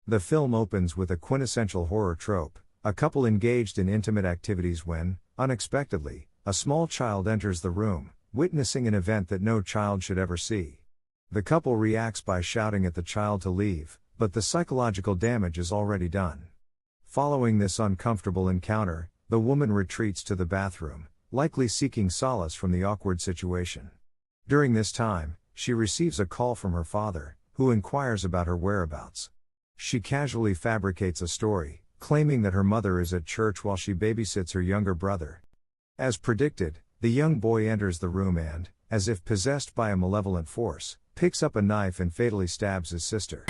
The film opens with a quintessential horror trope, a couple engaged in intimate activities when, unexpectedly, a small child enters the room, witnessing an event that no child should ever see. The couple reacts by shouting at the child to leave, but the psychological damage is already done. Following this uncomfortable encounter, the woman retreats to the bathroom, likely seeking solace from the awkward situation. During this time, she receives a call from her father, who inquires about her whereabouts. She casually fabricates a story, claiming that her mother is at church while she babysits her younger brother. As predicted, the young boy enters the room and, as if possessed by a malevolent force, picks up a knife and fatally stabs his sister.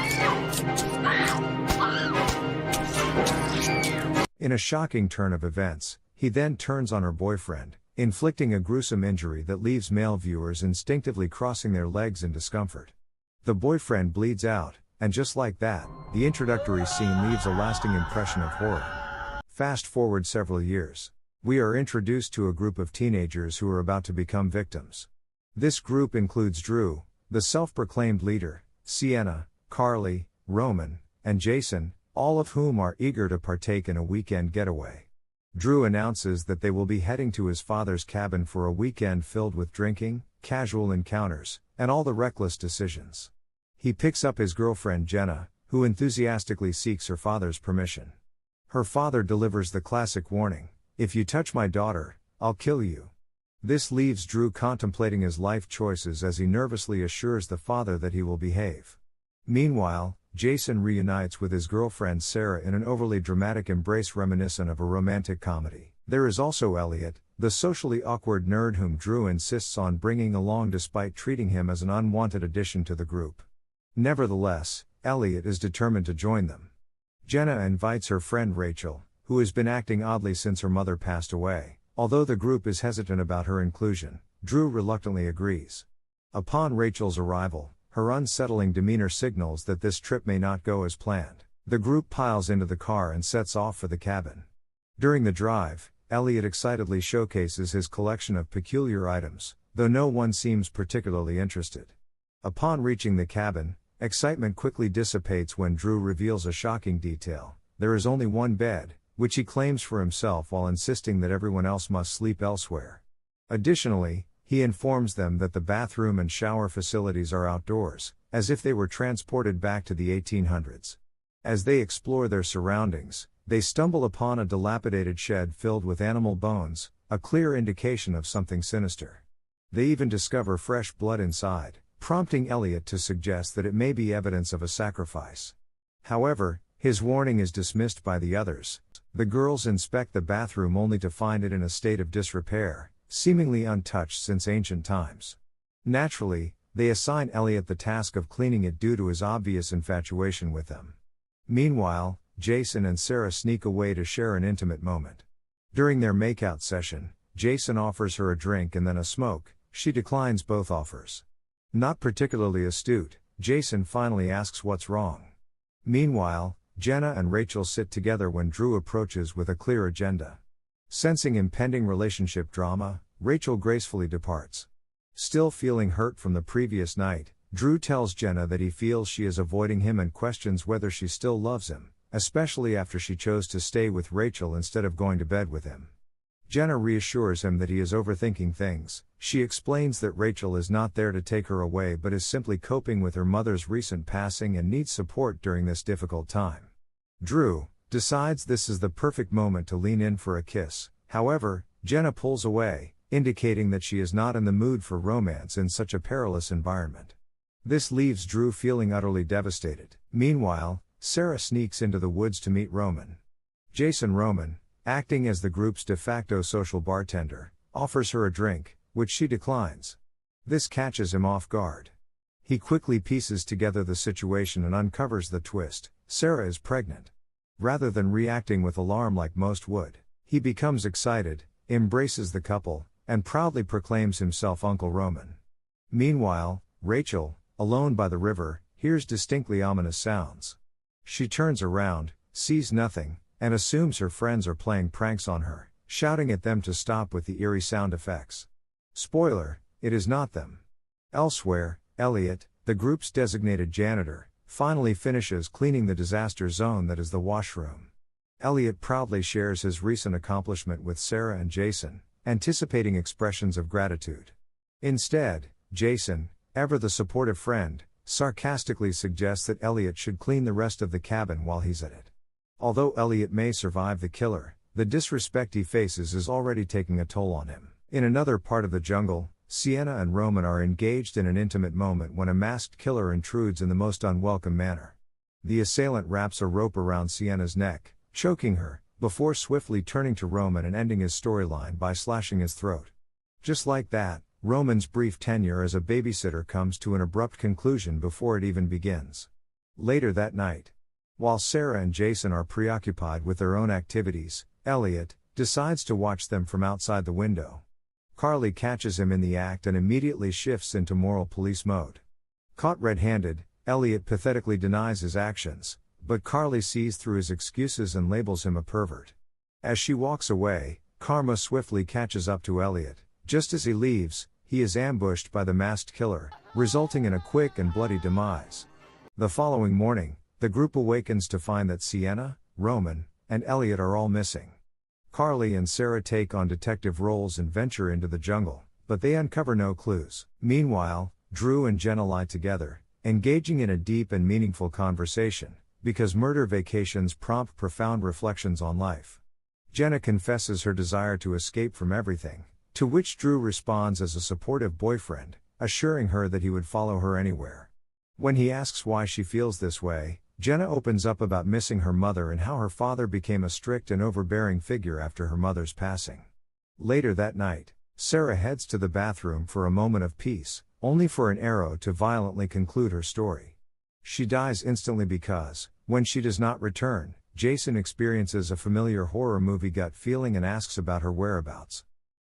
In a shocking turn of events, he then turns on her boyfriend, inflicting a gruesome injury that leaves male viewers instinctively crossing their legs in discomfort. The boyfriend bleeds out, and just like that, the introductory scene leaves a lasting impression of horror. Fast forward several years. We are introduced to a group of teenagers who are about to become victims. This group includes Drew, the self-proclaimed leader, Sienna, Carly, Roman, and Jason, all of whom are eager to partake in a weekend getaway. Drew announces that they will be heading to his father's cabin for a weekend filled with drinking, casual encounters, and all the reckless decisions. He picks up his girlfriend Jenna, who enthusiastically seeks her father's permission. Her father delivers the classic warning, "If you touch my daughter, I'll kill you." This leaves Drew contemplating his life choices as he nervously assures the father that he will behave. Meanwhile, Jason reunites with his girlfriend Sarah in an overly dramatic embrace reminiscent of a romantic comedy. There is also Elliot, the socially awkward nerd whom Drew insists on bringing along despite treating him as an unwanted addition to the group. Nevertheless, Elliot is determined to join them. Jenna invites her friend Rachel, who has been acting oddly since her mother passed away. Although the group is hesitant about her inclusion, Drew reluctantly agrees. Upon Rachel's arrival, her unsettling demeanor signals that this trip may not go as planned. The group piles into the car and sets off for the cabin. During the drive, Elliot excitedly showcases his collection of peculiar items, though no one seems particularly interested. Upon reaching the cabin, excitement quickly dissipates when Drew reveals a shocking detail: there is only one bed, which he claims for himself while insisting that everyone else must sleep elsewhere. Additionally, he informs them that the bathroom and shower facilities are outdoors, as if they were transported back to the 1800s. As they explore their surroundings, they stumble upon a dilapidated shed filled with animal bones, a clear indication of something sinister. They even discover fresh blood inside, prompting Elliot to suggest that it may be evidence of a sacrifice. However, his warning is dismissed by the others. The girls inspect the bathroom only to find it in a state of disrepair, seemingly untouched since ancient times. Naturally, they assign Elliot the task of cleaning it due to his obvious infatuation with them. Meanwhile, Jason and Sarah sneak away to share an intimate moment. During their makeout session, Jason offers her a drink and then a smoke. She declines both offers. Not particularly astute, Jason finally asks what's wrong. Meanwhile, Jenna and Rachel sit together when Drew approaches with a clear agenda. Sensing impending relationship drama, Rachel gracefully departs. Still feeling hurt from the previous night, Drew tells Jenna that he feels she is avoiding him and questions whether she still loves him, especially after she chose to stay with Rachel instead of going to bed with him. Jenna reassures him that he is overthinking things. She explains that Rachel is not there to take her away but is simply coping with her mother's recent passing and needs support during this difficult time. Drew decides this is the perfect moment to lean in for a kiss. However, Jenna pulls away, indicating that she is not in the mood for romance in such a perilous environment. This leaves Drew feeling utterly devastated. Meanwhile, Sarah sneaks into the woods to meet Roman. Roman, acting as the group's de facto social bartender, offers her a drink, which she declines. This catches him off guard. He quickly pieces together the situation and uncovers the twist: Sarah is pregnant. Rather than reacting with alarm like most would, he becomes excited, embraces the couple, and proudly proclaims himself Uncle Roman. Meanwhile, Rachel, alone by the river, hears distinctly ominous sounds. She turns around, sees nothing, and assumes her friends are playing pranks on her, shouting at them to stop with the eerie sound effects. Spoiler, it is not them. Elsewhere, Elliot, the group's designated janitor, finally finishes cleaning the disaster zone that is the washroom. Elliot proudly shares his recent accomplishment with Sarah and Jason, anticipating expressions of gratitude. Instead, Jason, ever the supportive friend, sarcastically suggests that Elliot should clean the rest of the cabin while he's at it. Although Elliot may survive the killer, the disrespect he faces is already taking a toll on him. In another part of the jungle, Sienna and Roman are engaged in an intimate moment when a masked killer intrudes in the most unwelcome manner. The assailant wraps a rope around Sienna's neck, choking her, before swiftly turning to Roman and ending his storyline by slashing his throat. Just like that, Roman's brief tenure as a babysitter comes to an abrupt conclusion before it even begins. Later that night, while Sarah and Jason are preoccupied with their own activities, Elliot decides to watch them from outside the window. Carly catches him in the act and immediately shifts into moral police mode. Caught red-handed, Elliot pathetically denies his actions, but Carly sees through his excuses and labels him a pervert. As she walks away, Karma swiftly catches up to Elliot. Just as he leaves, he is ambushed by the masked killer, resulting in a quick and bloody demise. The following morning, the group awakens to find that Sienna, Roman, and Elliot are all missing. Carly and Sarah take on detective roles and venture into the jungle, but they uncover no clues. Meanwhile, Drew and Jenna lie together, engaging in a deep and meaningful conversation, because murder vacations prompt profound reflections on life. Jenna confesses her desire to escape from everything, to which Drew responds as a supportive boyfriend, assuring her that he would follow her anywhere. When he asks why she feels this way, Jenna opens up about missing her mother and how her father became a strict and overbearing figure after her mother's passing. Later that night, Sarah heads to the bathroom for a moment of peace, only for an arrow to violently conclude her story. She dies instantly because, when she does not return, Jason experiences a familiar horror movie gut feeling and asks about her whereabouts.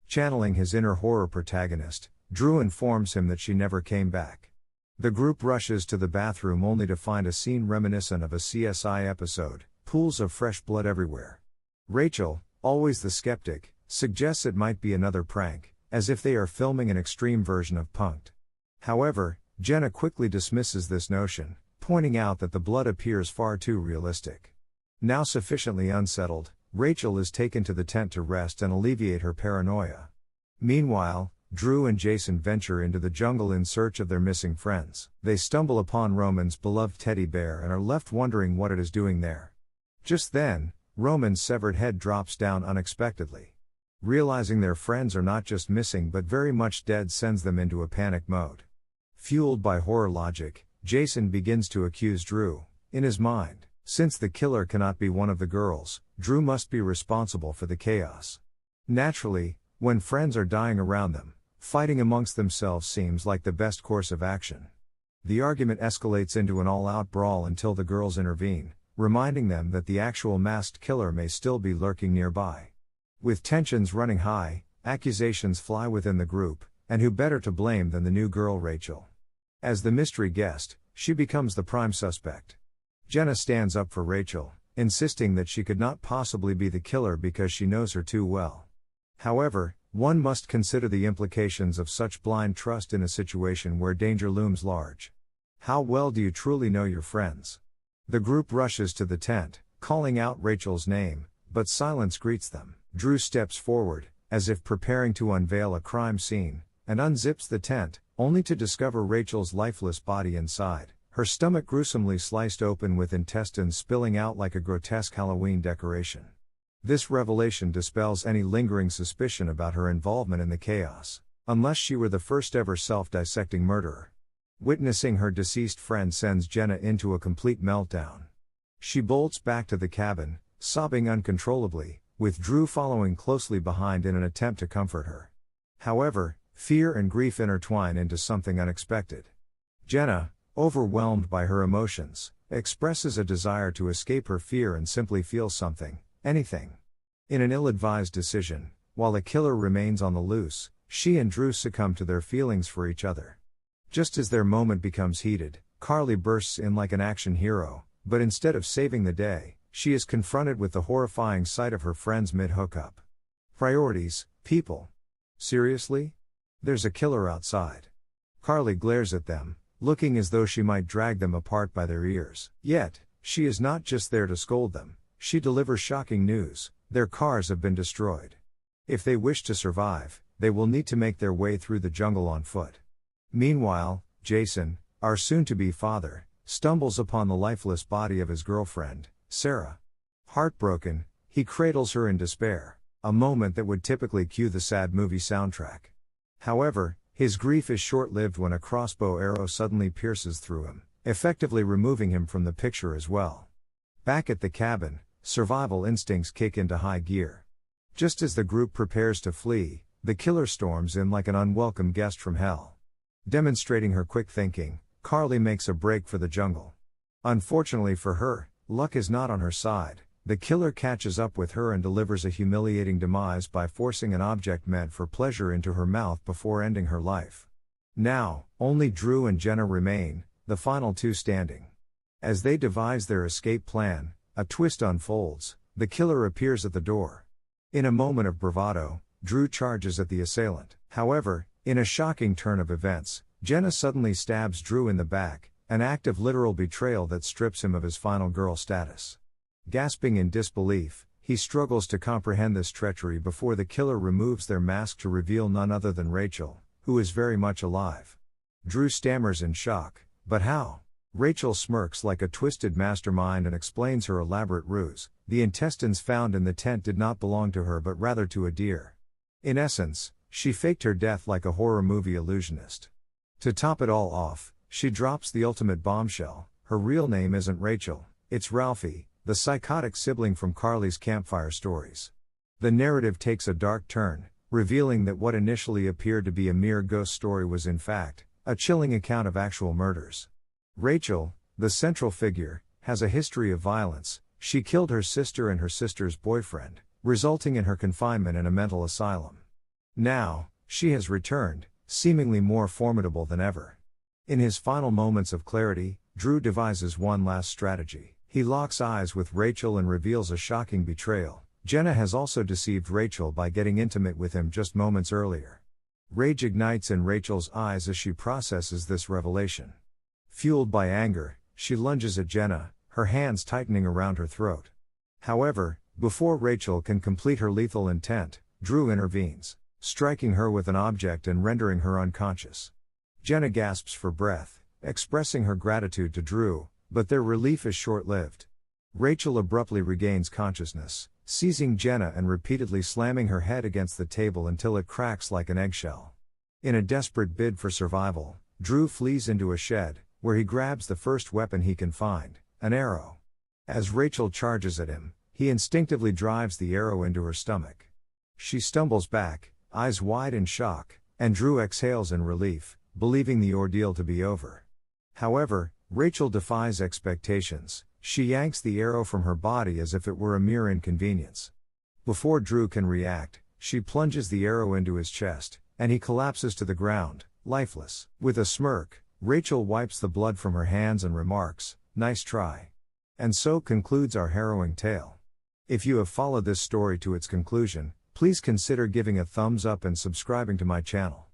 Channeling his inner horror protagonist, Drew informs him that she never came back. The group rushes to the bathroom only to find a scene reminiscent of a CSI episode, pools of fresh blood everywhere. Rachel, always the skeptic, suggests it might be another prank, as if they are filming an extreme version of Punk'd. However, Jenna quickly dismisses this notion, pointing out that the blood appears far too realistic. Now sufficiently unsettled, Rachel is taken to the tent to rest and alleviate her paranoia. Meanwhile, Drew and Jason venture into the jungle in search of their missing friends. They stumble upon Roman's beloved teddy bear and are left wondering what it is doing there. Just then, Roman's severed head drops down unexpectedly. Realizing their friends are not just missing but very much dead sends them into a panic mode. Fueled by horror logic, Jason begins to accuse Drew. In his mind, since the killer cannot be one of the girls, Drew must be responsible for the chaos. Naturally, when friends are dying around them, fighting amongst themselves seems like the best course of action. The argument escalates into an all-out brawl until the girls intervene, reminding them that the actual masked killer may still be lurking nearby. With tensions running high, accusations fly within the group, and who better to blame than the new girl Rachel? As the mystery guest, she becomes the prime suspect. Jenna stands up for Rachel, insisting that she could not possibly be the killer because she knows her too well. However, one must consider the implications of such blind trust in a situation where danger looms large. How well do you truly know your friends? The group rushes to the tent, calling out Rachel's name, but silence greets them. Drew steps forward, as if preparing to unveil a crime scene, and unzips the tent, only to discover Rachel's lifeless body inside, her stomach gruesomely sliced open with intestines spilling out like a grotesque Halloween decoration. This revelation dispels any lingering suspicion about her involvement in the chaos, unless she were the first ever self-dissecting murderer. Witnessing her deceased friend sends Jenna into a complete meltdown. She bolts back to the cabin, sobbing uncontrollably, with Drew following closely behind in an attempt to comfort her. However, fear and grief intertwine into something unexpected. Jenna, overwhelmed by her emotions, expresses a desire to escape her fear and simply feel something, anything. In an ill-advised decision, while the killer remains on the loose, she and Drew succumb to their feelings for each other. Just as their moment becomes heated, Carly bursts in like an action hero, but instead of saving the day, she is confronted with the horrifying sight of her friends mid-hookup. Priorities, people. Seriously? There's a killer outside. Carly glares at them, looking as though she might drag them apart by their ears. Yet, she is not just there to scold them, she delivers shocking news: their cars have been destroyed. If they wish to survive, they will need to make their way through the jungle on foot. Meanwhile, Jason, our soon-to-be father, stumbles upon the lifeless body of his girlfriend, Sarah. Heartbroken, he cradles her in despair, a moment that would typically cue the sad movie soundtrack. However, his grief is short-lived when a crossbow arrow suddenly pierces through him, effectively removing him from the picture as well. Back at the cabin, survival instincts kick into high gear. Just as the group prepares to flee, the killer storms in like an unwelcome guest from hell. Demonstrating her quick thinking, Carly makes a break for the jungle. Unfortunately for her, luck is not on her side. The killer catches up with her and delivers a humiliating demise by forcing an object meant for pleasure into her mouth before ending her life. Now, only Drew and Jenna remain, the final two standing. As they devise their escape plan, a twist unfolds: the killer appears at the door. In a moment of bravado, Drew charges at the assailant. However, in a shocking turn of events, Jenna suddenly stabs Drew in the back, an act of literal betrayal that strips him of his final girl status. Gasping in disbelief, he struggles to comprehend this treachery before the killer removes their mask to reveal none other than Rachel, who is very much alive. Drew stammers in shock, "But how?" Rachel smirks like a twisted mastermind and explains her elaborate ruse: the intestines found in the tent did not belong to her but rather to a deer. In essence, she faked her death like a horror movie illusionist. To top it all off, she drops the ultimate bombshell: her real name isn't Rachel, it's Ralphie, the psychotic sibling from Carly's campfire stories. The narrative takes a dark turn, revealing that what initially appeared to be a mere ghost story was in fact a chilling account of actual murders. Rachel, the central figure, has a history of violence. She killed her sister and her sister's boyfriend, resulting in her confinement in a mental asylum. Now, she has returned, seemingly more formidable than ever. In his final moments of clarity, Drew devises one last strategy. He locks eyes with Rachel and reveals a shocking betrayal: Jenna has also deceived Rachel by getting intimate with him just moments earlier. Rage ignites in Rachel's eyes as she processes this revelation. Fueled by anger, she lunges at Jenna, her hands tightening around her throat. However, before Rachel can complete her lethal intent, Drew intervenes, striking her with an object and rendering her unconscious. Jenna gasps for breath, expressing her gratitude to Drew, but their relief is short-lived. Rachel abruptly regains consciousness, seizing Jenna and repeatedly slamming her head against the table until it cracks like an eggshell. In a desperate bid for survival, Drew flees into a shed, where he grabs the first weapon he can find, an arrow. As Rachel charges at him, he instinctively drives the arrow into her stomach. She stumbles back, eyes wide in shock, and Drew exhales in relief, believing the ordeal to be over. However, Rachel defies expectations. She yanks the arrow from her body as if it were a mere inconvenience. Before Drew can react, she plunges the arrow into his chest, and he collapses to the ground, lifeless. With a smirk, Rachel wipes the blood from her hands and remarks, "Nice try." And so concludes our harrowing tale. If you have followed this story to its conclusion, please consider giving a thumbs up and subscribing to my channel.